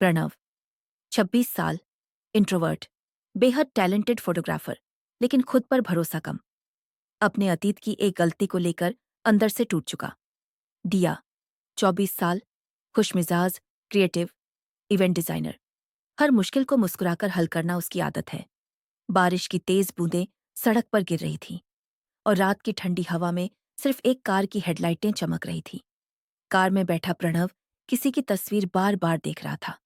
प्रणव, 26 साल, इंट्रोवर्ट, बेहद talented photographer, लेकिन खुद पर भरोसा कम। अपने अतीत की एक गलती को लेकर अंदर से टूट चुका। दिया, 24 साल, खुशमिजाज, क्रिएटिव, इवेंट डिजाइनर। हर मुश्किल को मुस्कुराकर हल करना उसकी आदत है। बारिश की तेज बूंदें सड़क पर गिर रही थीं और रात की ठंडी हवा में सिर्फ एक कार की हेडलाइटें चमक रही थीं। कार में बैठा प्रणव किसी की तस्वीर बार बार देख रहा था।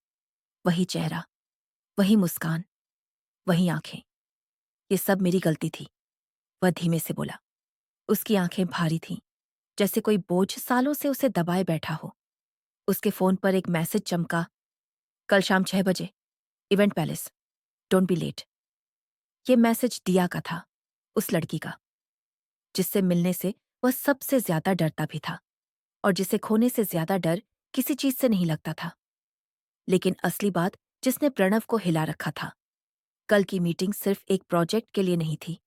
वही चेहरा, वही मुस्कान, वही आंखें। ये सब मेरी गलती थी, वह धीमे से बोला। उसकी आंखें भारी थीं, जैसे कोई बोझ सालों से उसे दबाए बैठा हो। उसके फोन पर एक मैसेज चमका, कल शाम 6 बजे, event palace, don't be late. ये मैसेज दिया का था, उस लड़की का, जिससे मिलने से वह सबसे ज्यादा डरता भी था और जिसे खोने से ज्यादा डर किसी चीज से नहीं लगता था। लेकिन असली बात जिसने प्रणव को हिला रखा था, कल की मीटिंग सिर्फ एक प्रोजेक्ट के लिए नहीं थी।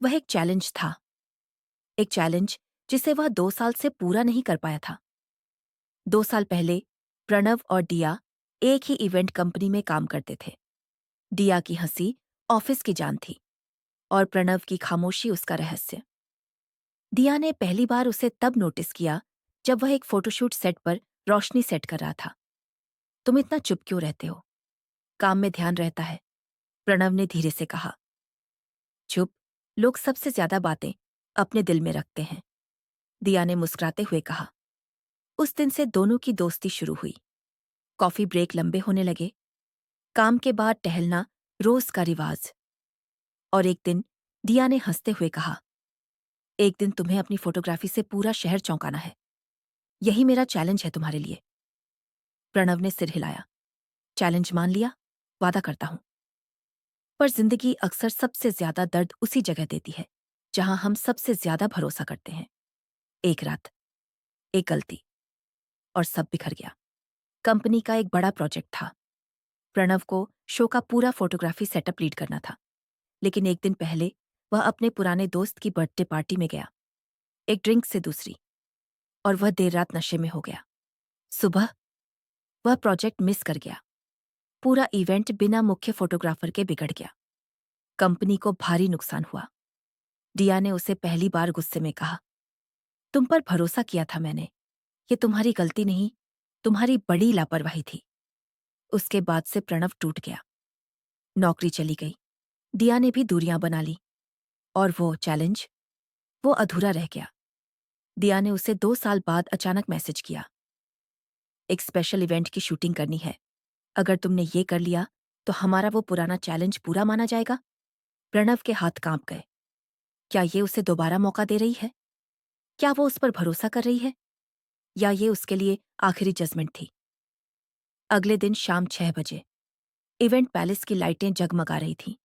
वह एक चैलेंज था, एक चैलेंज जिसे वह 2 साल से पूरा नहीं कर पाया था। 2 साल पहले प्रणव और दिया एक ही इवेंट कंपनी में काम करते थे। दिया की हंसी ऑफिस की जान थी और प्रणव की खामोशी उसका रहस्य। दिया ने पहली बार उसे तब नोटिस किया जब वह एक फोटोशूट सेट पर रोशनी सेट कर रहा था। तुम इतना चुप क्यों रहते हो? काम में ध्यान रहता है, प्रणव ने धीरे से कहा। चुप, लोग सबसे ज्यादा बातें अपने दिल में रखते हैं, दिया ने मुस्कुराते हुए कहा। उस दिन से दोनों की दोस्ती शुरू हुई। कॉफी ब्रेक लंबे होने लगे, काम के बाद टहलना रोज का रिवाज। और एक दिन दिया ने हंसते हुए कहा, एक दिन तुम्हें अपनी फोटोग्राफी से पूरा शहर चौंकाना है। यही मेरा चैलेंज है तुम्हारे लिए। प्रणव ने सिर हिलाया। चैलेंज मान लिया, वादा करता हूं। पर जिंदगी अक्सर सबसे ज्यादा दर्द उसी जगह देती है जहां हम सबसे ज्यादा भरोसा करते हैं। एक रात, एक गलती, और सब बिखर गया। कंपनी का एक बड़ा प्रोजेक्ट था। प्रणव को शो का पूरा फोटोग्राफी सेटअप लीड करना था। लेकिन एक दिन पहले वह अपने पुराने दोस्त की बर्थडे पार्टी में गया, एक ड्रिंक से दूसरी, और वह देर रात नशे में हो गया। सुबह वह प्रोजेक्ट मिस कर गया। पूरा इवेंट बिना मुख्य फोटोग्राफर के बिगड़ गया। कंपनी को भारी नुकसान हुआ। दिया ने उसे पहली बार गुस्से में कहा, तुम पर भरोसा किया था मैंने, ये तुम्हारी गलती नहीं, तुम्हारी बड़ी लापरवाही थी। उसके बाद से प्रणव टूट गया। नौकरी चली गई, दिया ने भी दूरियां बना ली, और वो चैलेंज, वो अधूरा रह गया। दिया ने उसे 2 साल बाद अचानक मैसेज किया, एक स्पेशल इवेंट की शूटिंग करनी है, अगर तुमने ये कर लिया तो हमारा वो पुराना चैलेंज पूरा माना जाएगा। प्रणव के हाथ कांप गए। क्या ये उसे दोबारा मौका दे रही है? क्या वो उस पर भरोसा कर रही है, या ये उसके लिए आखिरी जजमेंट थी? अगले दिन शाम 6 बजे इवेंट पैलेस की लाइटें जगमगा रही थीं।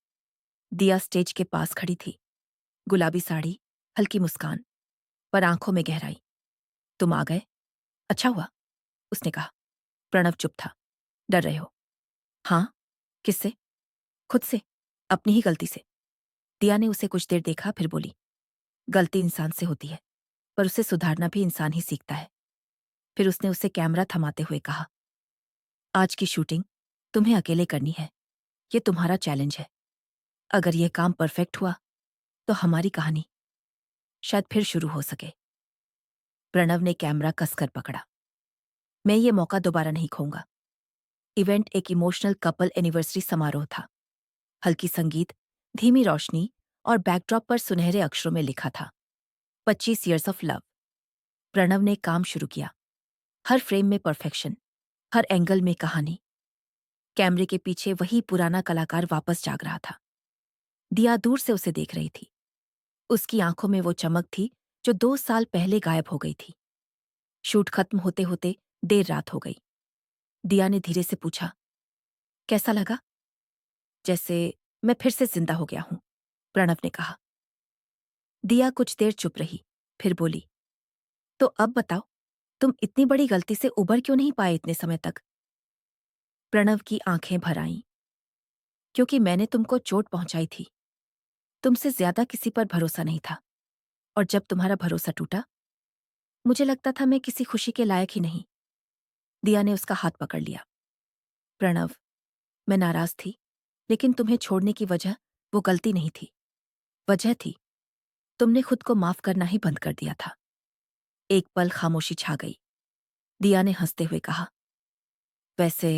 दिया स्टेज के पास खड़ी थी, गुलाबी साड़ी, हल्की मुस्कान, पर आंखों में गहराई। तुम आ गए, अच्छा हुआ, उसने कहा। प्रणव चुप था। डर रहे हो? हाँ। किससे? खुद से, अपनी ही गलती से। दिया ने उसे कुछ देर देखा, फिर बोली, गलती इंसान से होती है, पर उसे सुधारना भी इंसान ही सीखता है। फिर उसने उसे कैमरा थमाते हुए कहा, आज की शूटिंग तुम्हें अकेले करनी है, ये तुम्हारा चैलेंज है। अगर यह काम परफेक्ट हुआ तो हमारी कहानी शायद फिर शुरू हो सके। प्रणव ने कैमरा कसकर पकड़ा। मैं ये मौका दोबारा नहीं खोऊंगा। इवेंट एक इमोशनल कपल एनिवर्सरी समारोह था। हल्की संगीत, धीमी रोशनी और बैकड्रॉप पर सुनहरे अक्षरों में लिखा था, 25 ईयर्स ऑफ लव। प्रणव ने काम शुरू किया। हर फ्रेम में परफेक्शन, हर एंगल में कहानी। कैमरे के पीछे वही पुराना कलाकार वापस जाग रहा था। दिया दूर से उसे देख रही थी। उसकी आंखों में वो चमक थी जो 2 साल पहले गायब हो गई थी। शूट खत्म होते होते देर रात हो गई। दिया ने धीरे से पूछा, कैसा लगा? जैसे मैं फिर से जिंदा हो गया हूं, प्रणव ने कहा। दिया कुछ देर चुप रही, फिर बोली, तो अब बताओ, तुम इतनी बड़ी गलती से उबर क्यों नहीं पाए इतने समय तक? प्रणव की आंखें भर आईं। क्योंकि मैंने तुमको चोट पहुंचाई थी। तुमसे ज्यादा किसी पर भरोसा नहीं था, और जब तुम्हारा भरोसा टूटा, मुझे लगता था मैं किसी खुशी के लायक ही नहीं। दिया ने उसका हाथ पकड़ लिया। प्रणव, मैं नाराज थी, लेकिन तुम्हें छोड़ने की वजह वो गलती नहीं थी। वजह थी, तुमने खुद को माफ करना ही बंद कर दिया था। एक पल खामोशी छा गई। दिया ने हंसते हुए कहा, वैसे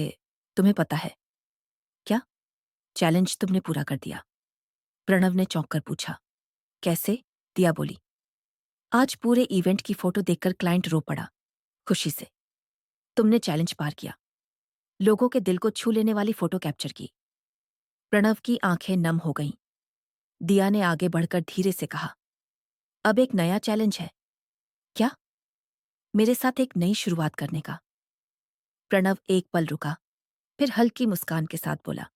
तुम्हें पता है क्या, चैलेंज तुमने पूरा कर दिया। प्रणव ने चौंक कर पूछा, कैसे? दिया बोली, आज पूरे इवेंट की फोटो देखकर क्लाइंट रो पड़ा खुशी से। तुमने चैलेंज पार किया, लोगों के दिल को छू लेने वाली फोटो कैप्चर की। प्रणव की आंखें नम हो गईं। दिया ने आगे बढ़कर धीरे से कहा, अब एक नया चैलेंज है। क्या? मेरे साथ एक नई शुरुआत करने का। प्रणव एक पल रुका, फिर हल्की मुस्कान के साथ बोला,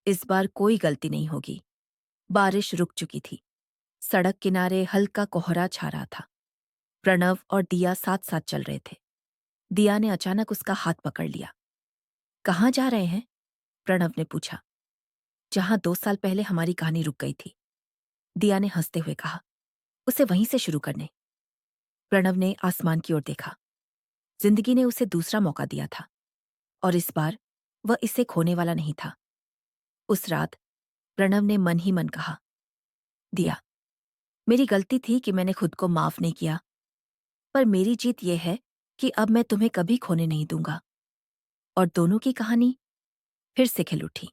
इस बार कोई गलती नहीं होगी। बारिश रुक चुकी थी। सड़क किनारे हल्का कोहरा छा रहा था। प्रणव और दिया साथ साथ चल रहे थे। दिया ने अचानक उसका हाथ पकड़ लिया। कहाँ जा रहे हैं? प्रणव ने पूछा। जहां 2 साल पहले हमारी कहानी रुक गई थी। दिया ने हंसते हुए कहा, उसे वहीं से शुरू करने। प्रणव ने आसमान की ओर देखा। जिंदगी ने उसे दूसरा मौका दिया था, और इस बार वह इसे खोने वाला नहीं था। उस रात प्रणव ने मन ही मन कहा, दिया, मेरी गलती थी कि मैंने खुद को माफ नहीं किया, पर मेरी जीत यह है कि अब मैं तुम्हें कभी खोने नहीं दूंगा। और दोनों की कहानी फिर से खिल उठी।